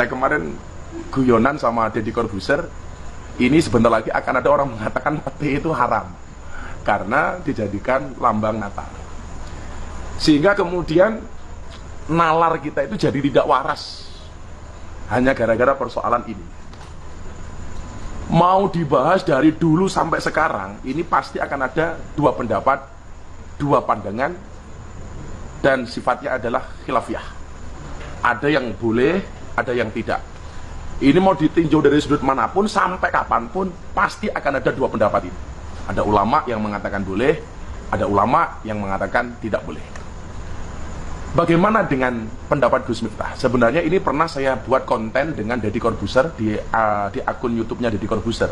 Saya kemarin guyonan sama Deddy Corbuzier, ini sebentar lagi akan ada orang mengatakan pete itu haram karena dijadikan lambang Natal. Sehingga kemudian nalar kita itu jadi tidak waras hanya gara-gara persoalan ini. Mau dibahas dari dulu sampai sekarang, ini pasti akan ada dua pendapat, dua pandangan, dan sifatnya adalah khilafiyah. Ada yang boleh, ada yang tidak. Ini mau ditinjau dari sudut manapun, sampai kapanpun, pasti akan ada dua pendapat ini. Ada ulama yang mengatakan boleh, ada ulama yang mengatakan tidak boleh. Bagaimana dengan pendapat Gus Miftah? Sebenarnya ini pernah saya buat konten dengan Deddy Corbuzier di akun YouTube-nya Deddy Corbuzier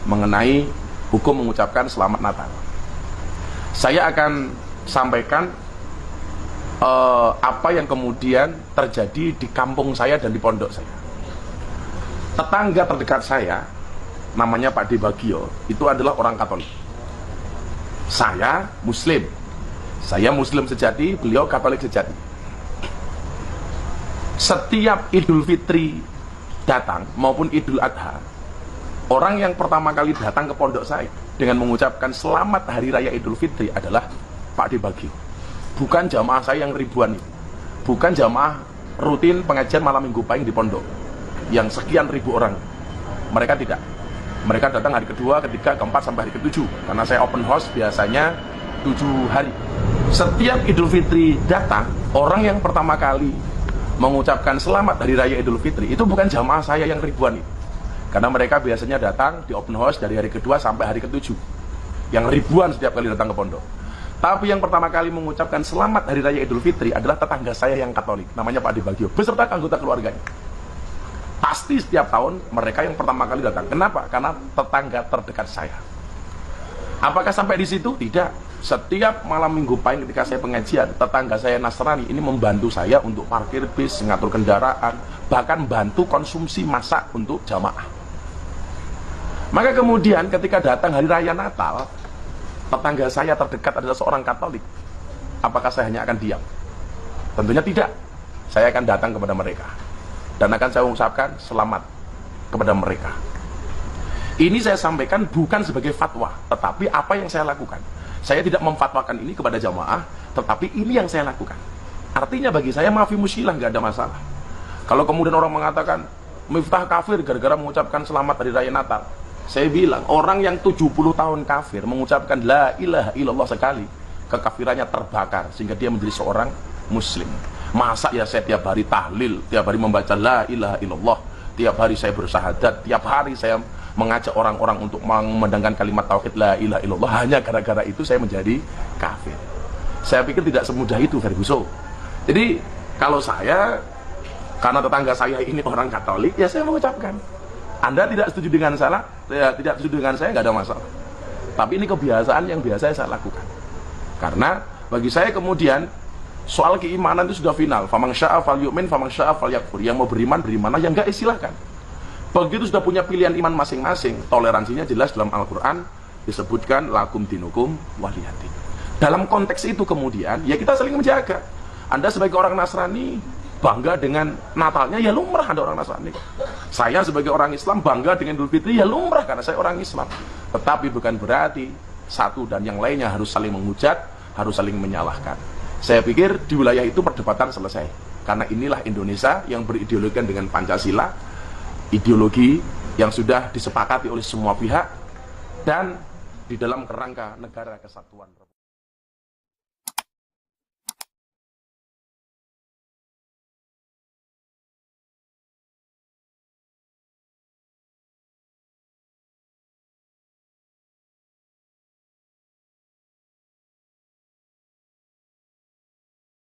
mengenai hukum mengucapkan selamat Natal. Saya akan sampaikan apa yang kemudian terjadi di kampung saya dan di pondok saya. Tetangga terdekat saya, namanya Pak Debagio, itu adalah orang Katolik. Saya Muslim sejati, beliau Katolik sejati. Setiap Idul Fitri datang maupun Idul Adha, orang yang pertama kali datang ke pondok saya dengan mengucapkan selamat Hari Raya Idul Fitri adalah Pak Debagio. Bukan jamaah saya yang ribuan itu, bukan jamaah rutin pengajian malam minggu pahing di pondok yang sekian ribu orang. Mereka tidak. Mereka datang hari kedua, ketiga, keempat, sampai hari ketujuh. Karena saya open house biasanya 7 hari. Setiap Idul Fitri datang, orang yang pertama kali mengucapkan selamat Hari Raya Idul Fitri itu bukan jamaah saya yang ribuan itu. Karena mereka biasanya datang di open house dari hari kedua sampai hari ketujuh. Yang ribuan setiap kali datang ke pondok. Tapi yang pertama kali mengucapkan selamat Hari Raya Idul Fitri adalah tetangga saya yang Katolik, namanya Pak Debagio, beserta anggota keluarganya. Pasti setiap tahun mereka yang pertama kali datang. Kenapa? Karena tetangga terdekat saya. Apakah sampai di situ? Tidak. Setiap malam minggu pahing ketika saya pengajian, tetangga saya Nasrani ini membantu saya untuk parkir bis, ngatur kendaraan, bahkan bantu konsumsi masak untuk jamaah. Maka kemudian ketika datang Hari Raya Natal, tetangga saya terdekat adalah seorang Katolik. Apakah saya hanya akan diam? Tentunya tidak. Saya akan datang kepada mereka dan akan saya ucapkan selamat kepada mereka. Ini saya sampaikan bukan sebagai fatwa, tetapi apa yang saya lakukan. Saya tidak memfatwakan ini kepada jamaah, tetapi ini yang saya lakukan. Artinya bagi saya maafi musyilah, nggak ada masalah. Kalau kemudian orang mengatakan Miftah kafir gara-gara mengucapkan selamat Hari Raya Natal, saya bilang orang yang 70 tahun kafir mengucapkan la ilaha illallah sekali, kekafirannya terbakar sehingga dia menjadi seorang muslim. Masa ya saya tiap hari tahlil, tiap hari membaca la ilaha illallah, tiap hari saya bersahadat, tiap hari saya mengajak orang-orang untuk memandangkan kalimat tauhid la ilaha illallah, hanya gara-gara itu saya menjadi kafir? Saya pikir tidak semudah itu, Ferguson. Jadi kalau saya, karena tetangga saya ini orang Katolik, ya saya mengucapkan. Anda tidak setuju dengan saya, tidak setuju dengan saya, nggak ada masalah. Tapi ini kebiasaan yang biasa saya lakukan. Karena bagi saya kemudian soal keimanan itu sudah final. Faman syaa falyu'min, faman syaa falyakfur. Yang mau beriman, berimanlah. Yang enggak, silahkan. Begitu sudah punya pilihan iman masing-masing, toleransinya jelas dalam Al-Quran disebutkan lakum dinukum waliyadin. Dalam konteks itu kemudian, ya kita saling menjaga. Anda sebagai orang Nasrani bangga dengan Natalnya, ya lumrah ada orang Nasrani. Saya sebagai orang Islam bangga dengan Idul Fitri, ya lumrah karena saya orang Islam. Tetapi bukan berarti satu dan yang lainnya harus saling menghujat, harus saling menyalahkan. Saya pikir di wilayah itu perdebatan selesai. Karena inilah Indonesia yang berideologikan dengan Pancasila, ideologi yang sudah disepakati oleh semua pihak dan di dalam kerangka negara kesatuan.